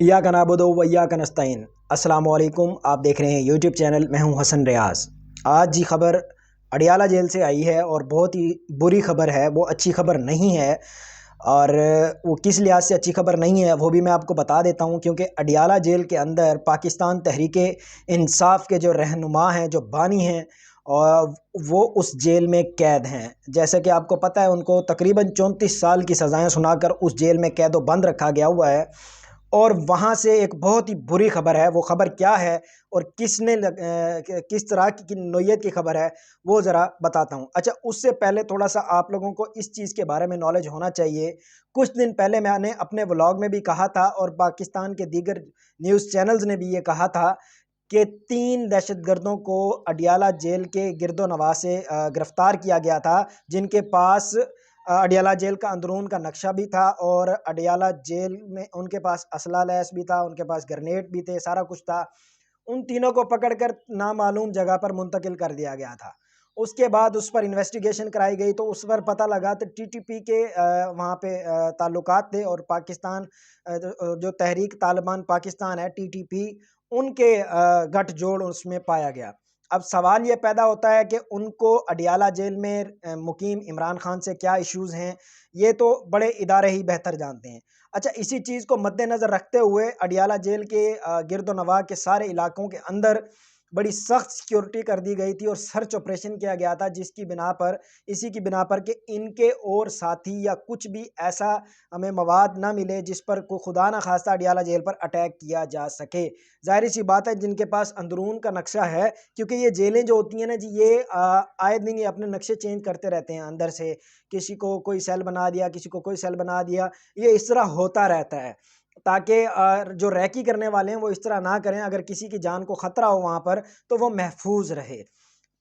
या का नाबुदो वैया का नस्तईन। अस्सलाम वालेकुम। आप देख रहे हैं यूट्यूब चैनल। मैं हूं हसन रियाज। आज जी खबर अडियाला जेल से आई है और बहुत ही बुरी खबर है, वो अच्छी खबर नहीं है। और वो किस लिहाज से अच्छी खबर नहीं है वो भी मैं आपको बता देता हूं, क्योंकि अडियाला जेल के अंदर पाकिस्तान तहरीके इंसाफ के जो रहनुमा हैं, जो बानी हैं, और वो उस जेल में कैद हैं। जैसे कि आपको पता है, उनको तकरीबन 34 साल की सज़ाएं सुनाकर उस जेल में कैद व बंद रखा गया हुआ है। और वहाँ से एक बहुत ही बुरी खबर है। वो खबर क्या है और किस तरह की नोयत की खबर है, वो ज़रा बताता हूँ। अच्छा, उससे पहले थोड़ा सा आप लोगों को इस चीज़ के बारे में नॉलेज होना चाहिए। कुछ दिन पहले मैंने अपने व्लॉग में भी कहा था और पाकिस्तान के दीगर न्यूज़ चैनल्स ने भी ये कहा था कि 3 दहशतगर्दों को अडियाला जेल के गिरदोनवाह से गिरफ़्तार किया गया था, जिनके पास अडियाला जेल का अंदरून का नक्शा भी था और अडियाला जेल में उनके पास असला लैस भी था, उनके पास ग्रेनेड भी थे, सारा कुछ था। उन तीनों को पकड़कर नामालूम जगह पर मुंतकिल कर दिया गया था। उसके बाद उस पर इन्वेस्टिगेशन कराई गई तो उस पर पता लगा तो टीटीपी के वहाँ पे ताल्लुकात थे और पाकिस्तान जो तहरीक तालिबान पाकिस्तान है, टीटीपी, उनके गठजोड़ उसमें पाया गया। अब सवाल ये पैदा होता है कि उनको अडियाला जेल में मुकीम इमरान खान से क्या इश्यूज़ हैं, ये तो बड़े इदारे ही बेहतर जानते हैं। अच्छा, इसी चीज़ को मद्देनज़र रखते हुए अडियाला जेल के गिरदोनवाह के सारे इलाकों के अंदर बड़ी सख्त सिक्योरिटी कर दी गई थी और सर्च ऑपरेशन किया गया था, जिसकी बिना पर इसी की बिना पर कि इनके और साथी या कुछ भी ऐसा हमें मवाद ना मिले जिस पर को खुदा ना खास्ता अडियाला जेल पर अटैक किया जा सके। ज़ाहिर सी बात है, जिनके पास अंदरून का नक्शा है, क्योंकि ये जेलें जो होती हैं ना जी, ये आए दिन ये अपने नक्शे चेंज करते रहते हैं अंदर से। किसी को कोई सेल बना दिया, किसी को कोई सेल बना दिया, ये इस तरह होता रहता है ताकि जो रैकी करने वाले हैं वो इस तरह ना करें। अगर किसी की जान को ख़तरा हो वहाँ पर तो वो महफूज रहे।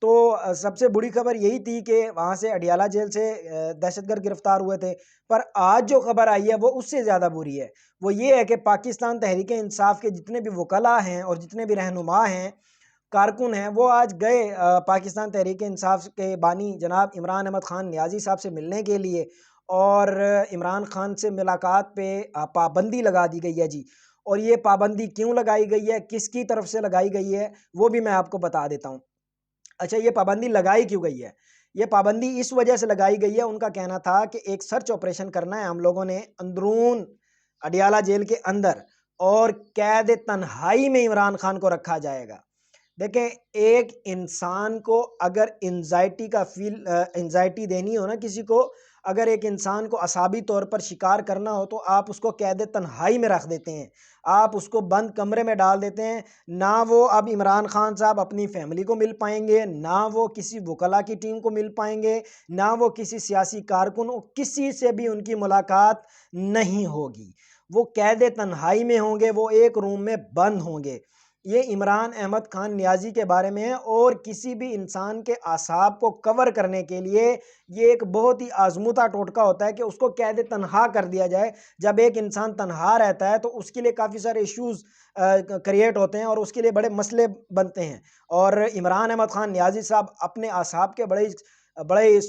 तो सबसे बुरी खबर यही थी कि वहाँ से अडियाला जेल से दहशतगर्द गिरफ्तार हुए थे। पर आज जो खबर आई है वो उससे ज़्यादा बुरी है। वो ये है कि पाकिस्तान तहरीक इंसाफ के जितने भी वकला हैं और जितने भी रहनुमा हैं, कारकुन हैं, वो आज गए पाकिस्तान तहरीक इंसाफ के बानी जनाब इमरान अहमद ख़ान नियाज़ी साहब से मिलने के लिए। और इमरान खान से मुलाकात पे पाबंदी लगा दी गई है जी। और ये पाबंदी क्यों लगाई गई है, किसकी तरफ से लगाई गई है, वो भी मैं आपको बता देता हूँ। अच्छा, ये पाबंदी लगाई क्यों गई है? ये पाबंदी इस वजह से लगाई गई है, उनका कहना था कि एक सर्च ऑपरेशन करना है हम लोगों ने अंदरून अडियाला जेल के अंदर, और कैद तन्हाई में इमरान खान को रखा जाएगा। देखें, एक इंसान को अगर एंजाइटी देनी हो ना किसी को, अगर एक इंसान को असाबी तौर पर शिकार करना हो तो आप उसको कैद तन्हाई में रख देते हैं, आप उसको बंद कमरे में डाल देते हैं। ना वो अब इमरान खान साहब अपनी फैमिली को मिल पाएंगे, ना वो किसी वकला की टीम को मिल पाएंगे, ना वो किसी सियासी कारकुन, किसी से भी उनकी मुलाकात नहीं होगी। वो कैद तन्हाई में होंगे, वो एक रूम में बंद होंगे। ये इमरान अहमद खान नियाज़ी के बारे में है। और किसी भी इंसान के आसाब को कवर करने के लिए ये एक बहुत ही आजमूदा टोटका होता है कि उसको कैद तन्हा कर दिया जाए। जब एक इंसान तन्हा रहता है तो उसके लिए काफ़ी सारे इश्यूज़ क्रिएट होते हैं और उसके लिए बड़े मसले बनते हैं। और इमरान अहमद खान नियाज़ी साहब अपने आसाब के बड़े बड़े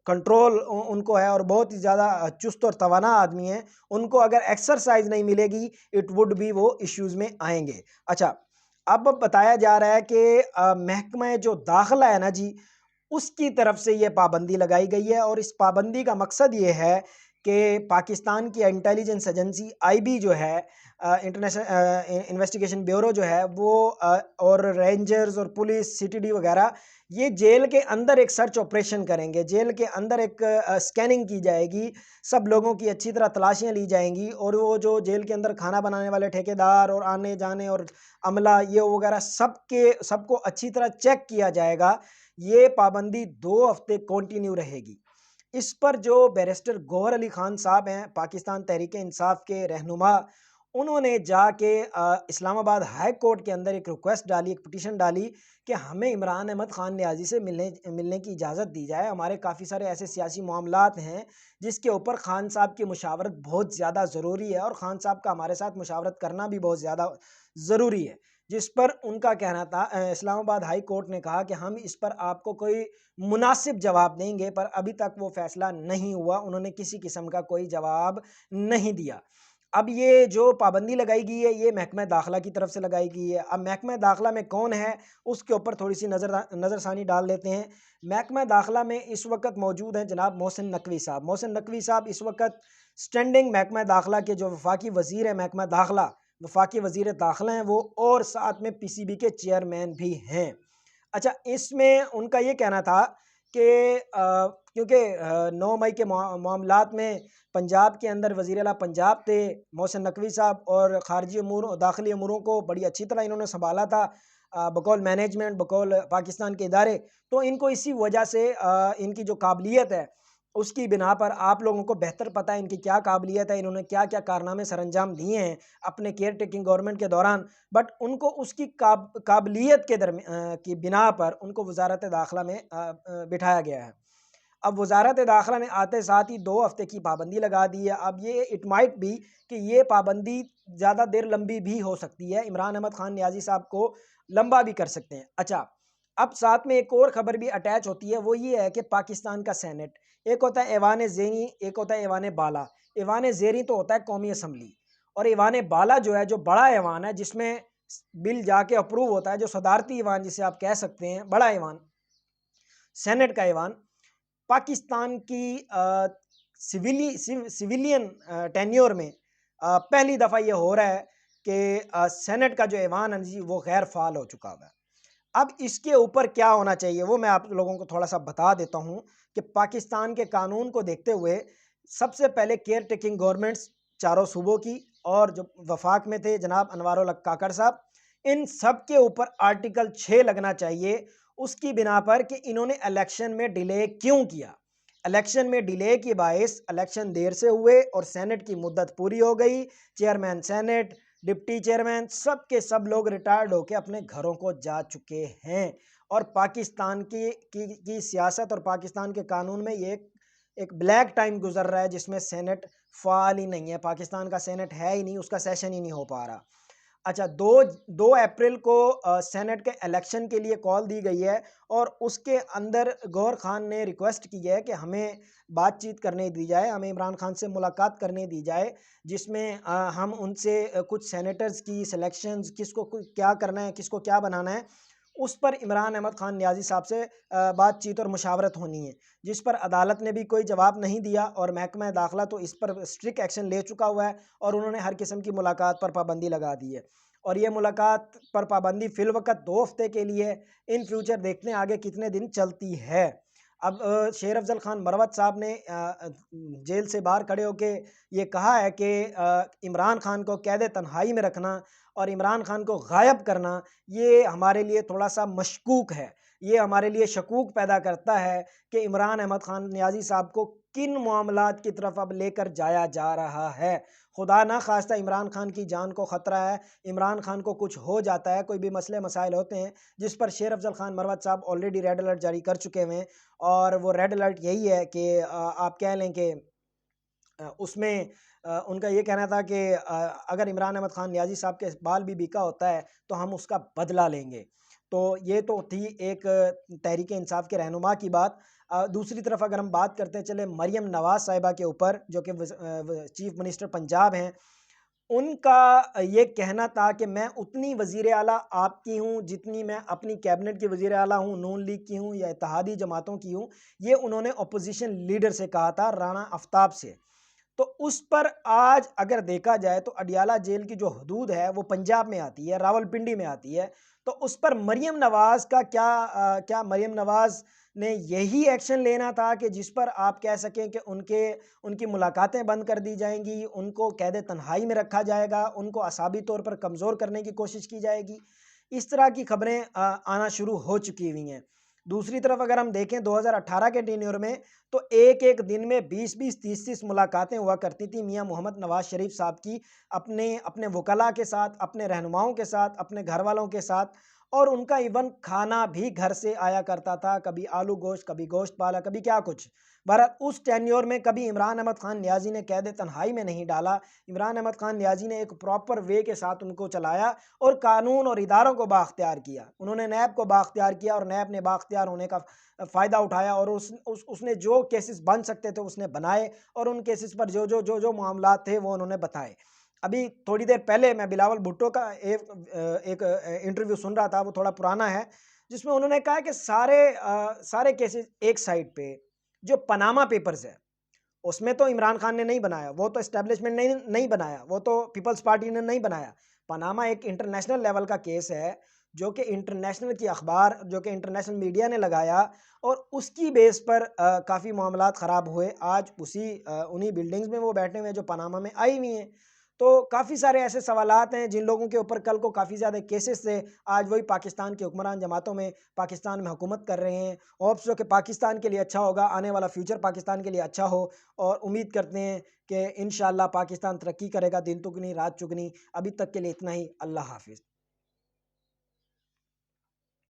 कंट्रोल उनको है और बहुत ही ज़्यादा चुस्त और तवाना आदमी हैं। उनको अगर एक्सरसाइज नहीं मिलेगी, इट वुड बी वो इश्यूज़ में आएंगे। अच्छा, अब बताया जा रहा है कि महकमा जो दाखिला है ना जी, उसकी तरफ से ये पाबंदी लगाई गई है। और इस पाबंदी का मकसद ये है कि पाकिस्तान की इंटेलिजेंस एजेंसी आईबी जो है, इंटरनेशनल इन्वेस्टिगेशन ब्यूरो जो है, वो और रेंजर्स और पुलिस सीटीडी वगैरह, ये जेल के अंदर एक सर्च ऑपरेशन करेंगे। जेल के अंदर एक स्कैनिंग की जाएगी, सब लोगों की अच्छी तरह तलाशियां ली जाएंगी। और वो जो जेल के अंदर खाना बनाने वाले ठेकेदार और आने जाने और अमला ये वगैरह सबको अच्छी तरह चेक किया जाएगा। ये पाबंदी 2 हफ्ते कंटिन्यू रहेगी। इस पर जो बैरिस्टर गौहर अली खान साहब हैं, पाकिस्तान तहरीक इंसाफ के रहनुमा, उन्होंने जाके इस्लामाबाद हाई कोर्ट के अंदर एक रिक्वेस्ट डाली, एक पिटीशन डाली कि हमें इमरान अहमद ख़ान नियाज़ी से मिलने की इजाज़त दी जाए। हमारे काफ़ी सारे ऐसे सियासी मामलात हैं जिसके ऊपर खान साहब की मुशावरत बहुत ज़्यादा ज़रूरी है और ख़ान साहब का हमारे साथ मुशावरत करना भी बहुत ज़्यादा ज़रूरी है। जिस पर उनका कहना था, इस्लामाबाद हाई कोर्ट ने कहा कि हम इस पर आपको कोई मुनासिब जवाब देंगे, पर अभी तक वो फ़ैसला नहीं हुआ। उन्होंने किसी किस्म का कोई जवाब नहीं दिया। अब ये जो पाबंदी लगाई गई है ये महकमा दाखिला की तरफ से लगाई गई है। अब महकमा दाखिला में कौन है उसके ऊपर थोड़ी सी नज़रसानी डाल लेते हैं। महकमा दाखिला में इस वक्त मौजूद हैं जनाब मोहसिन नकवी साहब। मोहसिन नकवी साहब इस वक्त स्टैंडिंग महकमा दाखिला के जो वफाकी वज़ीर है, महकमा दाखिला वफाकी वज़ीर दाखिला हैं वो, और साथ में पीसीबी के चेयरमैन भी हैं। अच्छा, इसमें उनका ये कहना था कि क्योंकि 9 मई के मामलात में पंजाब के अंदर वज़ीर आला पंजाब थे मोहसिन नकवी साहब, और ख़ारजी अमूर और दाखिली अमूरों को बड़ी अच्छी तरह इन्होंने संभाला था बकौल मैनेजमेंट, बकौल पाकिस्तान के इदारे। तो इनको इसी वजह से इनकी जो काबिलियत है उसकी बिना पर, आप लोगों को बेहतर पता है इनकी क्या काबिलियत है, इन्होंने क्या क्या कारनामे सरअंजाम दिए हैं अपने केयर टेकिंग गवर्नमेंट के दौरान। बट उनको उसकी काबिलियत के की बिना पर उनको वजारत दाखिला में बिठाया गया है। अब वजारत दाखिला ने आते साथ ही 2 हफ्ते की पाबंदी लगा दी है। अब ये इट माइट भी कि ये पाबंदी ज़्यादा देर लंबी भी हो सकती है, इमरान अहमद खान नियाज़ी साहब को लंबा भी कर सकते हैं। अच्छा, अब साथ में एक और ख़बर भी अटैच होती है, वो ये है कि पाकिस्तान का सेनेट, एक होता है ऐवान ज़ेरी, एक होता है ऐवान बाला। ऐवान ज़ेरी तो होता है कौमी असम्बली, और ऐवान बाला जो है, जो बड़ा ऐवान है जिसमें बिल जाके अप्रूव होता है, जो सदारती ऐवान जिसे आप कह सकते हैं, बड़ा ऐवान, सेनेट का ऐवान, पाकिस्तान की सिविलियन टेन्योर में पहली दफ़ा ये हो रहा है कि सेनेट का जो ऐवान है जी वो गैर फ़ाल हो चुका हुआ है। अब इसके ऊपर क्या होना चाहिए वो मैं आप लोगों को थोड़ा सा बता देता हूँ कि पाकिस्तान के कानून को देखते हुए सबसे पहले केयर टेकिंग गवर्नमेंट्स चारों सूबों की, और जो वफाक में थे जनाब अनवारुल हक काकड़ साहब, इन सब के ऊपर आर्टिकल 6 लगना चाहिए, उसकी बिना पर कि इन्होंने इलेक्शन में डिले क्यों किया। इलेक्शन में डिले की बाइस इलेक्शन देर से हुए और सेनेट की मुद्दत पूरी हो गई। चेयरमैन सेनेट, डिप्टी चेयरमैन, सब के सब लोग रिटायर्ड होकर अपने घरों को जा चुके हैं, और पाकिस्तान की सियासत और पाकिस्तान के कानून में ये एक ब्लैक टाइम गुजर रहा है जिसमें सेनेट फाल ही नहीं है। पाकिस्तान का सेनेट है ही नहीं, उसका सेशन ही नहीं हो पा रहा। अच्छा, 2 अप्रैल को सेनेट के इलेक्शन के लिए कॉल दी गई है, और उसके अंदर गौहर खान ने रिक्वेस्ट की है कि हमें बातचीत करने दी जाए, हमें इमरान खान से मुलाकात करने दी जाए, जिसमें हम उनसे कुछ सेनेटर्स की सिलेक्शंस, किसको क्या करना है, किसको क्या बनाना है, उस पर इमरान अहमद खान नियाज़ी साहब से बातचीत और मुशावरत होनी है, जिस पर अदालत ने भी कोई जवाब नहीं दिया, और महकमा दाखिला तो इस पर स्ट्रिक्ट एक्शन ले चुका हुआ है, और उन्होंने हर किस्म की मुलाकात पर पाबंदी लगा दी है। और ये मुलाकात पर पाबंदी फ़िलवक़्त 2 हफ़्ते के लिए, इन फ्यूचर देखते हैं आगे कितने दिन चलती है। अब शेर अफ़ज़ल ख़ान मरवत साहब ने जेल से बाहर खड़े होके ये कहा है कि इमरान खान को कैद तन्हाई में रखना और इमरान खान को गायब करना, ये हमारे लिए थोड़ा-सा मशकूक है। ये हमारे लिए शकूक पैदा करता है कि इमरान अहमद खान नियाज़ी साहब को किन मामलात की तरफ अब लेकर जाया जा रहा है। खुदा ना ख़ास्ता इमरान खान की जान को ख़तरा है, इमरान खान को कुछ हो जाता है, कोई भी मसले मसाइल होते हैं, जिस पर शेर अफ़ज़ल ख़ान मरवत साहब ऑलरेडी रेड अलर्ट जारी कर चुके हुए हैं, और वो रेड अलर्ट यही है कि आप कह लें कि उसमें उनका ये कहना था कि अगर इमरान अहमद खान नियाज़ी साहब के बाल भी बिका होता है तो हम उसका बदला लेंगे। तो ये तो थी एक तहरीक इंसाफ के रहनुमा की बात। दूसरी तरफ अगर हम बात करते चले मरियम नवाज़ साहिबा के ऊपर, जो कि चीफ़ मिनिस्टर पंजाब हैं, उनका ये कहना था कि मैं उतनी वज़ीर आला आपकी हूँ जितनी मैं अपनी कैबिनेट की वज़ीर आला हूँ, नून लीग की हूँ या इत्तेहादी जमातों की हूँ। ये उन्होंने अपोजिशन लीडर से कहा था, राणा आफ्ताब से। तो उस पर आज अगर देखा जाए तो अडियाला जेल की जो हदूद है वो पंजाब में आती है, रावलपिंडी में आती है। तो उस पर मरियम नवाज़ का क्या मरियम नवाज़ ने यही एक्शन लेना था कि जिस पर आप कह सकें कि उनकी मुलाकातें बंद कर दी जाएंगी, उनको कैद तन्हाई में रखा जाएगा, उनको असाबी तौर पर कमज़ोर करने की कोशिश की जाएगी। इस तरह की खबरें आना शुरू हो चुकी हुई हैं। दूसरी तरफ अगर हम देखें 2018 के टेन्योर में, तो एक-एक दिन में 20-20, 30-30 मुलाकातें हुआ करती थी मियाँ मोहम्मद नवाज़ शरीफ साहब की अपने अपने वकला के साथ, अपने रहनुमाओं के साथ, अपने घर वालों के साथ, और उनका इवन खाना भी घर से आया करता था, कभी आलू गोश्त, कभी गोश्त पाला, कभी क्या कुछ। बहरहाल उस टेन्योर में कभी इमरान अहमद खान नियाज़ी ने कैद तन्हाई में नहीं डाला। इमरान अहमद खान नियाज़ी ने एक प्रॉपर वे के साथ उनको चलाया और कानून और इदारों को बाख्तियार किया। उन्होंने नैब को बाख्तियार किया और नैब ने बाख्तियार होने का फ़ायदा उठाया, और उसने जो केसेस बन सकते थे उसने बनाए, और उन केसेस पर जो मामलात थे वो उन्होंने बताए। अभी थोड़ी देर पहले मैं बिलावल भुट्टो का एक इंटरव्यू सुन रहा था, वो थोड़ा पुराना है, जिसमें उन्होंने कहा कि सारे केसेस एक साइड पे, जो पनामा पेपर्स है उसमें तो इमरान खान ने नहीं बनाया, वो तो एस्टेब्लिशमेंट नहीं नहीं बनाया, वो तो पीपल्स पार्टी ने नहीं बनाया। पनामा एक इंटरनेशनल लेवल का केस है, जो कि इंटरनेशनल की अखबार, जो कि इंटरनेशनल मीडिया ने लगाया, और उसकी बेस पर काफ़ी मामलात ख़राब हुए। आज उन्हीं बिल्डिंग्स में वो बैठे हुए हैं जो पनामा में आई हुई हैं। तो काफ़ी सारे ऐसे सवालात हैं जिन लोगों के ऊपर कल को काफ़ी ज़्यादा केसेस थे, आज वही पाकिस्तान के हुक्मरान जमातों में पाकिस्तान में हुकूमत कर रहे हैं। होप्स जो कि पाकिस्तान के लिए अच्छा होगा, आने वाला फ्यूचर पाकिस्तान के लिए अच्छा हो, और उम्मीद करते हैं कि इंशाअल्लाह पाकिस्तान तरक्की करेगा, दिन दुगनी रात चुगनी। अभी तक के लिए इतना ही। अल्लाह हाफ़िज़।